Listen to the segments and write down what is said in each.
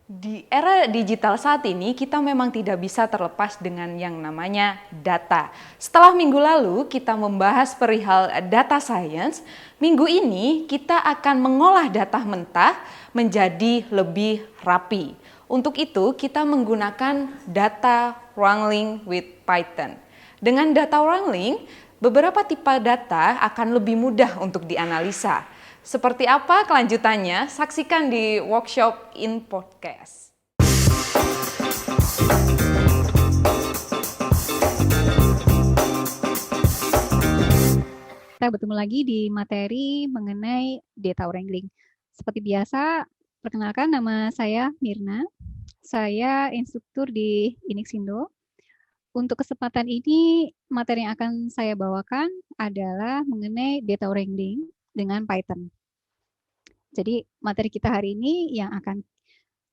Di era digital saat ini, kita memang tidak bisa terlepas dengan yang namanya data. Setelah minggu lalu kita membahas perihal data science, minggu ini kita akan mengolah data mentah menjadi lebih rapi. Untuk itu, kita menggunakan data wrangling with Python. Dengan data wrangling, beberapa tipe data akan lebih mudah untuk dianalisa. Seperti apa kelanjutannya? Saksikan di workshop in podcast. Kita bertemu lagi di materi mengenai data wrangling. Seperti biasa, perkenalkan nama saya Mirna. Saya instruktur di Inixindo. Untuk kesempatan ini, materi yang akan saya bawakan adalah mengenai data wrangling dengan Python. Jadi materi kita hari ini yang akan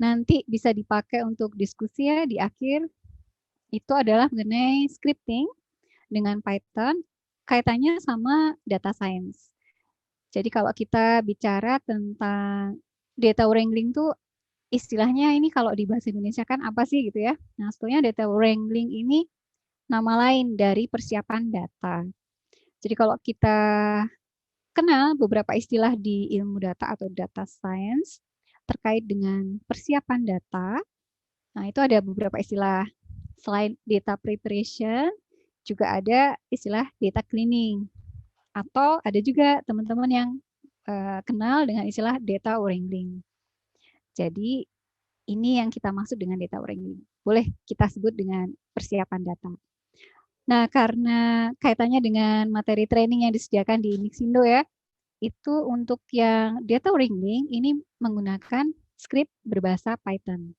nanti bisa dipakai untuk diskusi ya di akhir itu adalah mengenai scripting dengan Python kaitannya sama data science. Jadi kalau kita bicara tentang data wrangling tuh istilahnya ini kalau di bahasa Indonesia kan apa sih gitu ya. Nah, sebetulnya data wrangling ini nama lain dari persiapan data. Jadi kalau kita kenal beberapa istilah di ilmu data atau data science terkait dengan persiapan data. Nah, itu ada beberapa istilah. Selain data preparation, juga ada istilah data cleaning. Atau ada juga teman-teman yang kenal dengan istilah data wrangling. Jadi, ini yang kita maksud dengan data wrangling. Boleh kita sebut dengan persiapan data. Nah, karena kaitannya dengan materi training yang disediakan di Inixindo ya, itu untuk yang data wrangling ini menggunakan script berbahasa Python.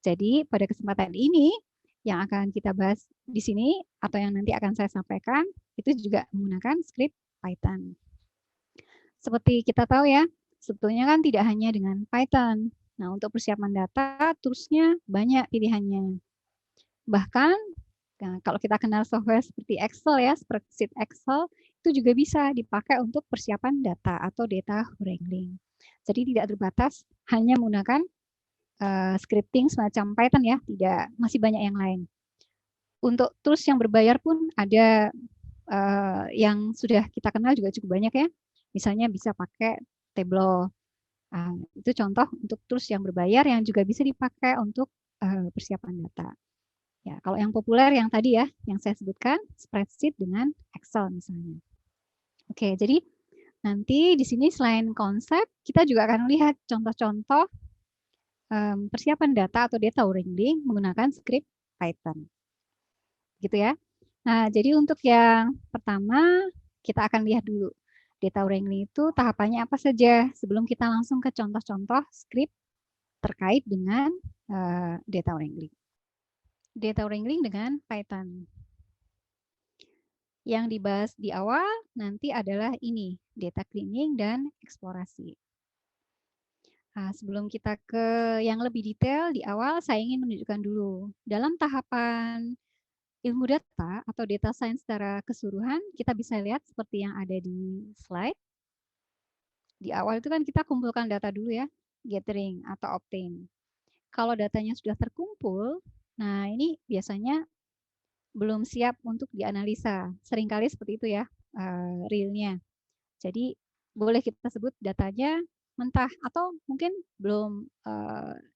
Jadi pada kesempatan ini yang akan kita bahas di sini atau yang nanti akan saya sampaikan itu juga menggunakan script Python. Seperti kita tahu ya, sebetulnya kan tidak hanya dengan Python. Nah, untuk persiapan data, toolsnya banyak pilihannya. Bahkan kalau kita kenal software seperti Excel ya, spreadsheet Excel, itu juga bisa dipakai untuk persiapan data atau data wrangling. Jadi tidak terbatas hanya menggunakan scripting semacam Python ya, tidak, masih banyak yang lain. Untuk tools yang berbayar pun ada yang sudah kita kenal juga cukup banyak ya. Misalnya bisa pakai Tableau. Itu contoh untuk tools yang berbayar yang juga bisa dipakai untuk persiapan data. Ya, kalau yang populer yang tadi ya, yang saya sebutkan, spreadsheet dengan Excel misalnya. Oke, jadi nanti di sini selain konsep, kita juga akan lihat contoh-contoh persiapan data atau data wrangling menggunakan script Python. Gitu ya. Nah, jadi untuk yang pertama, kita akan lihat dulu data wrangling itu tahapannya apa saja sebelum kita langsung ke contoh-contoh script terkait dengan data wrangling. Data wrangling dengan Python. Yang dibahas di awal nanti adalah ini, data cleaning dan eksplorasi. Nah, sebelum kita ke yang lebih detail, di awal saya ingin menunjukkan dulu. Dalam tahapan ilmu data atau data science secara keseluruhan, kita bisa lihat seperti yang ada di slide. Di awal itu kan kita kumpulkan data dulu ya, gathering atau obtain. Kalau datanya sudah terkumpul, nah ini biasanya belum siap untuk dianalisa. Seringkali seperti itu ya, realnya. Jadi boleh kita sebut datanya mentah atau mungkin belum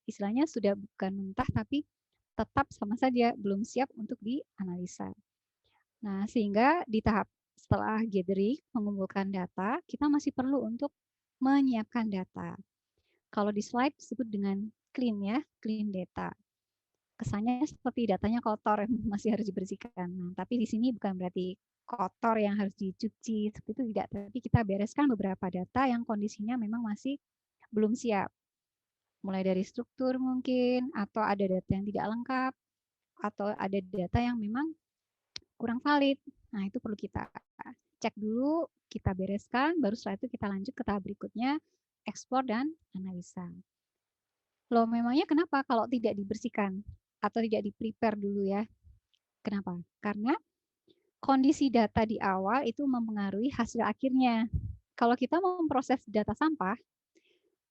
istilahnya sudah bukan mentah tapi tetap sama saja belum siap untuk dianalisa. Nah, sehingga di tahap setelah gathering, mengumpulkan data, kita masih perlu untuk menyiapkan data. Kalau di slide disebut dengan clean ya, clean data. Kesannya seperti datanya kotor, masih harus dibersihkan. Nah, tapi di sini bukan berarti kotor yang harus dicuci, seperti itu tidak. Tapi kita bereskan beberapa data yang kondisinya memang masih belum siap. Mulai dari struktur mungkin, atau ada data yang tidak lengkap, atau ada data yang memang kurang valid. Nah, itu perlu kita cek dulu, kita bereskan, baru setelah itu kita lanjut ke tahap berikutnya, ekspor dan analisa. Loh, memangnya kenapa kalau tidak dibersihkan atau tidak di-prepare dulu ya? Kenapa? Karena kondisi data di awal itu mempengaruhi hasil akhirnya. Kalau kita memproses data sampah,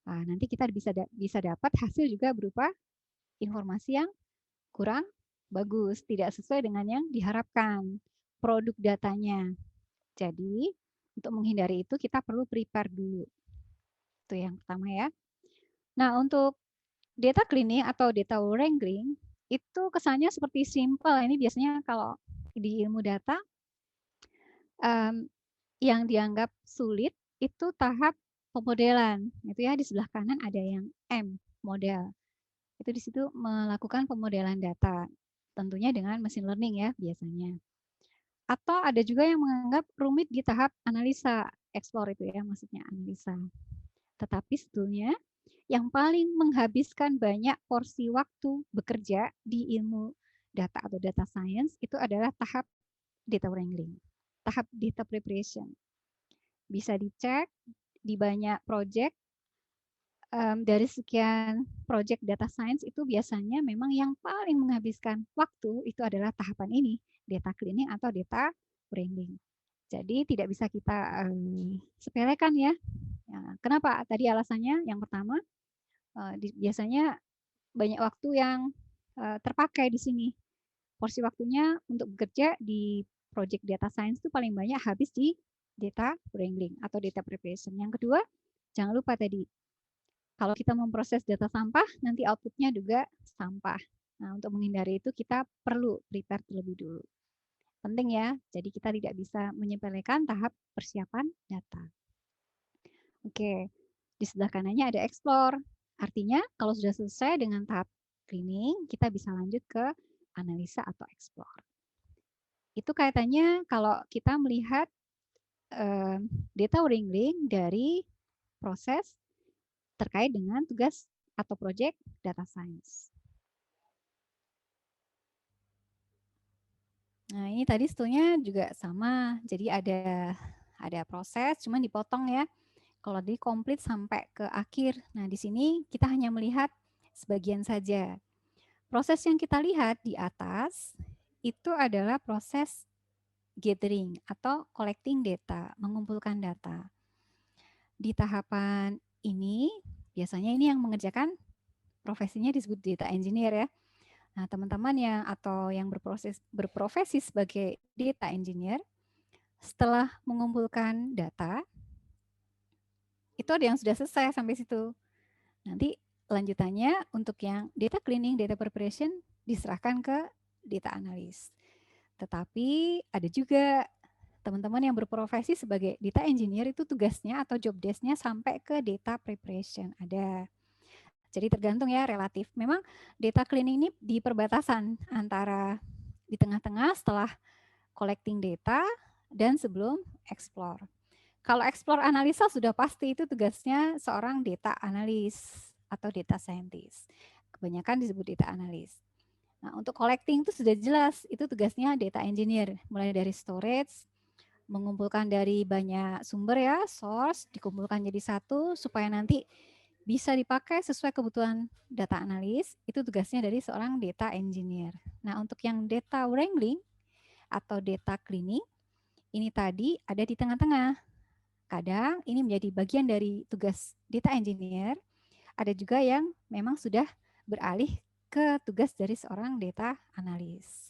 Nah, nanti kita bisa dapat hasil juga berupa informasi yang kurang bagus, tidak sesuai dengan yang diharapkan produk datanya. Jadi, untuk menghindari itu kita perlu prepare dulu. Itu yang pertama ya. Nah, untuk data cleaning atau data wrangling itu kesannya seperti simple. Ini biasanya kalau di ilmu data yang dianggap sulit itu tahap pemodelan. Itu ya di sebelah kanan ada yang M, model. Itu di situ melakukan pemodelan data. Tentunya dengan machine learning ya biasanya. Atau ada juga yang menganggap rumit di tahap analisa, explore itu ya maksudnya analisa. Tetapi sebetulnya yang paling menghabiskan banyak porsi waktu bekerja di ilmu data atau data science itu adalah tahap data wrangling, tahap data preparation. Bisa dicek di banyak project, dari sekian project data science itu biasanya memang yang paling menghabiskan waktu itu adalah tahapan ini, data cleaning atau data wrangling. Jadi tidak bisa kita sepelekan ya. Kenapa? Tadi alasannya yang pertama, biasanya banyak waktu yang terpakai di sini. Porsi waktunya untuk bekerja di project data science itu paling banyak habis di data wrangling atau data preparation. Yang kedua, jangan lupa tadi, kalau kita memproses data sampah, nanti outputnya juga sampah. Nah, untuk menghindari itu kita perlu prepare terlebih dulu. Penting ya, jadi kita tidak bisa menyepelekan tahap persiapan data. Oke, di sebelah kanannya ada explore. Artinya kalau sudah selesai dengan tahap cleaning, kita bisa lanjut ke analisa atau explore. Itu kaitannya kalau kita melihat data wrangling dari proses terkait dengan tugas atau project data science. Nah, ini tadi sebetulnya juga sama. Jadi ada proses, cuman dipotong ya. Kalau di komplit sampai ke akhir. Nah, di sini kita hanya melihat sebagian saja. Proses yang kita lihat di atas itu adalah proses gathering atau collecting data, mengumpulkan data. Di tahapan ini, biasanya ini yang mengerjakan profesinya disebut data engineer ya. Nah, teman-teman yang berprofesi sebagai data engineer, setelah mengumpulkan data, itu ada yang sudah selesai sampai situ. Nanti lanjutannya untuk yang data cleaning, data preparation diserahkan ke data analis. Tetapi ada juga teman-teman yang berprofesi sebagai data engineer itu tugasnya atau job desk-nya sampai ke data preparation. Ada. Jadi tergantung ya relatif. Memang data cleaning ini di perbatasan antara di tengah-tengah setelah collecting data dan sebelum explore. Kalau explore analisa sudah pasti itu tugasnya seorang data analis atau data scientist. Kebanyakan disebut data analis. Nah, untuk collecting itu sudah jelas, itu tugasnya data engineer, mulai dari storage, mengumpulkan dari banyak sumber ya, source, dikumpulkan jadi satu supaya nanti bisa dipakai sesuai kebutuhan data analis, itu tugasnya dari seorang data engineer. Nah, untuk yang data wrangling atau data cleaning, ini tadi ada di tengah-tengah. Kadang ini menjadi bagian dari tugas data engineer, ada juga yang memang sudah beralih ke tugas dari seorang data analis.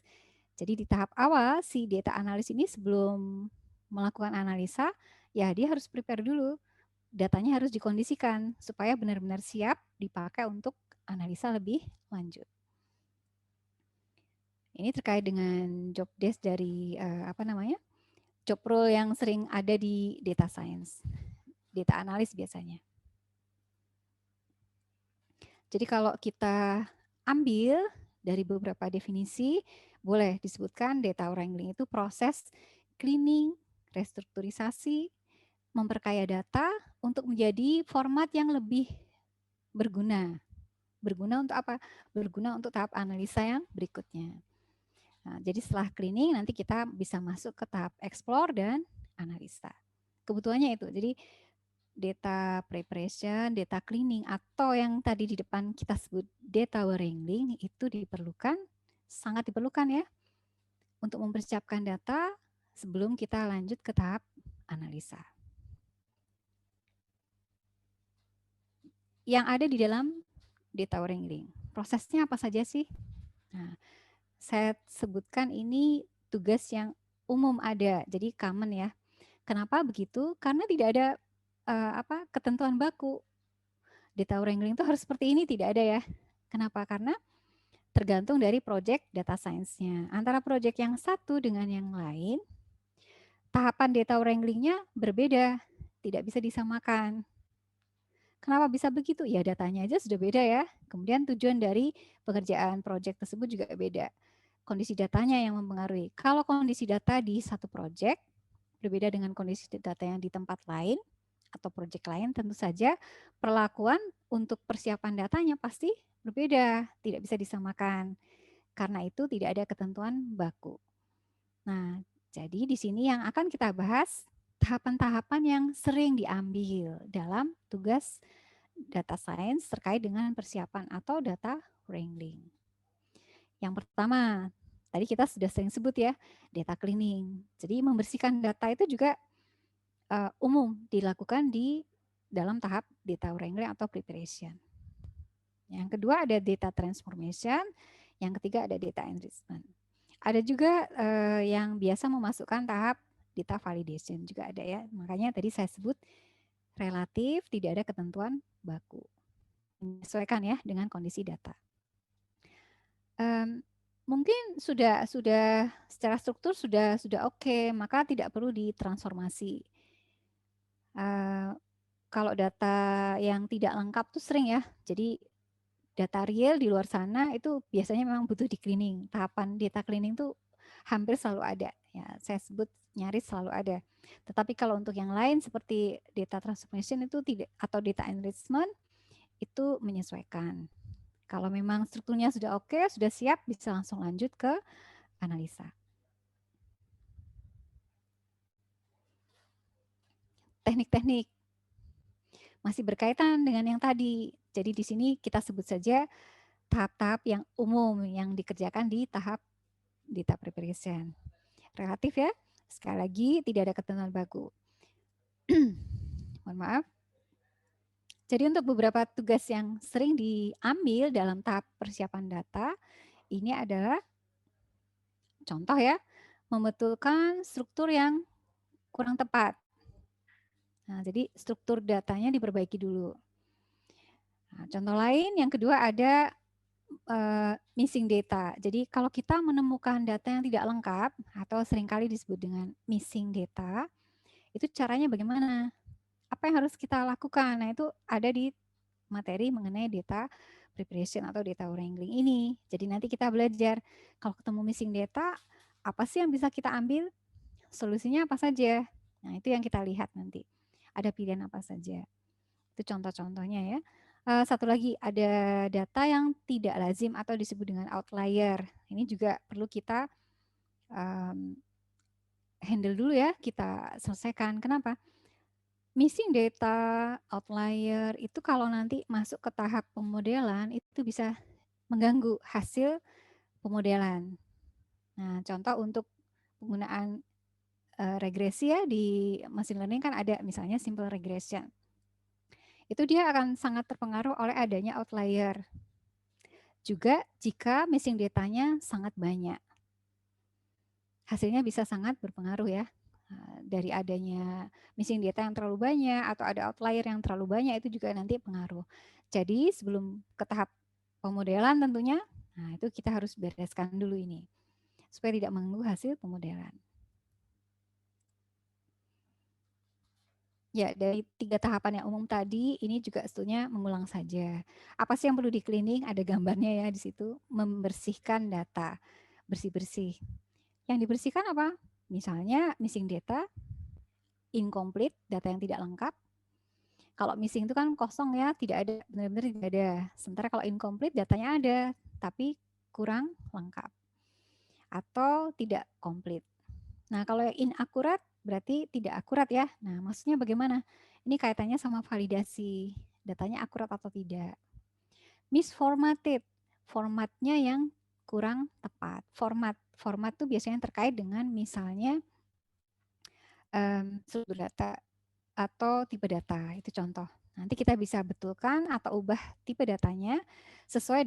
Jadi di tahap awal si data analis ini sebelum melakukan analisa, ya dia harus prepare dulu. Datanya harus dikondisikan supaya benar-benar siap dipakai untuk analisa lebih lanjut. Ini terkait dengan job desk dari job role yang sering ada di data science, data analis biasanya. Jadi kalau kita ambil dari beberapa definisi, boleh disebutkan data wrangling itu proses cleaning, restrukturisasi, memperkaya data untuk menjadi format yang lebih berguna. Berguna untuk apa? Berguna untuk tahap analisa yang berikutnya. Nah, jadi setelah cleaning nanti kita bisa masuk ke tahap explore dan analisa. Kebutuhannya itu. Jadi data preparation, data cleaning, atau yang tadi di depan kita sebut data wrangling itu diperlukan, sangat diperlukan ya, untuk mempersiapkan data sebelum kita lanjut ke tahap analisa. yang ada di dalam data wrangling. Prosesnya apa saja sih? Nah, saya sebutkan ini tugas yang umum ada, jadi common ya. Kenapa begitu? Karena tidak ada ketentuan baku. Data wrangling itu harus seperti ini, tidak ada ya. Kenapa? Karena tergantung dari project data science-nya. Antara project yang satu dengan yang lain, tahapan data wranglingnya berbeda, tidak bisa disamakan. Kenapa bisa begitu? Ya datanya aja sudah beda ya. Kemudian tujuan dari pekerjaan project tersebut juga beda. Kondisi datanya yang mempengaruhi. Kalau kondisi data di satu project berbeda dengan kondisi data yang di tempat lain atau project lain, tentu saja perlakuan untuk persiapan datanya pasti berbeda, tidak bisa disamakan. Karena itu tidak ada ketentuan baku. Nah, jadi di sini yang akan kita bahas tahapan-tahapan yang sering diambil dalam tugas data science terkait dengan persiapan atau data wrangling. Yang pertama, tadi kita sudah sering sebut ya, data cleaning. Jadi membersihkan data itu juga umum dilakukan di dalam tahap data wrangling atau preparation. Yang kedua ada data transformation, yang ketiga ada data enrichment. Ada juga yang biasa memasukkan tahap data validation juga ada ya. Makanya tadi saya sebut relatif tidak ada ketentuan baku. Menyesuaikan ya dengan kondisi data. Mungkin sudah secara struktur sudah oke, maka tidak perlu ditransformasi. Kalau data yang tidak lengkap tuh sering ya. Jadi data real di luar sana itu biasanya memang butuh di cleaning. Tahapan data cleaning tuh hampir selalu ada. Ya, saya sebut nyaris selalu ada. Tetapi kalau untuk yang lain seperti data transformation itu tidak, atau data enrichment itu menyesuaikan. Kalau memang strukturnya sudah oke, sudah siap, bisa langsung lanjut ke analisa. Teknik-teknik masih berkaitan dengan yang tadi. Jadi di sini kita sebut saja tahap-tahap yang umum yang dikerjakan di tahap data preparation. Relatif ya. Sekali lagi tidak ada ketentuan baku. Mohon maaf. Jadi untuk beberapa tugas yang sering diambil dalam tahap persiapan data, ini adalah contoh ya, membetulkan struktur yang kurang tepat. Nah, jadi struktur datanya diperbaiki dulu. Nah, contoh lain yang kedua ada missing data. Jadi kalau kita menemukan data yang tidak lengkap atau seringkali disebut dengan missing data, itu caranya bagaimana? Apa yang harus kita lakukan? Nah, itu ada di materi mengenai data preparation atau data wrangling ini. Jadi nanti kita belajar kalau ketemu missing data, apa sih yang bisa kita ambil? Solusinya apa saja? Nah, itu yang kita lihat nanti. Ada pilihan apa saja. Itu contoh-contohnya ya. Satu lagi ada data yang tidak lazim atau disebut dengan outlier. Ini juga perlu kita handle dulu ya, kita selesaikan. Kenapa? Missing data, outlier itu kalau nanti masuk ke tahap pemodelan itu bisa mengganggu hasil pemodelan. Nah, contoh untuk penggunaan regresi ya di machine learning kan ada misalnya simple regression. Itu dia akan sangat terpengaruh oleh adanya outlier. Juga jika missing datanya sangat banyak. Hasilnya bisa sangat berpengaruh ya. Dari adanya missing data yang terlalu banyak atau ada outlier yang terlalu banyak itu juga nanti pengaruh. Jadi sebelum ke tahap pemodelan tentunya, nah itu kita harus bereskan dulu ini. Supaya tidak mengganggu hasil pemodelan. Ya, dari 3 tahapan yang umum tadi, ini juga sebetulnya mengulang saja. Apa sih yang perlu di cleaning? Ada gambarnya ya di situ. Membersihkan data, bersih-bersih. Yang dibersihkan apa? Misalnya missing data, incomplete, data yang tidak lengkap. Kalau missing itu kan kosong ya, tidak ada, benar-benar tidak ada. Sementara kalau incomplete, datanya ada, tapi kurang lengkap. Atau tidak komplit. Nah, kalau yang inakurat, berarti tidak akurat ya. Nah, maksudnya bagaimana? Ini kaitannya sama validasi. Datanya akurat atau tidak. Misformatted. Formatnya yang kurang tepat. Format itu biasanya terkait dengan misalnya struktur data atau tipe data. Itu contoh. Nanti kita bisa betulkan atau ubah tipe datanya sesuai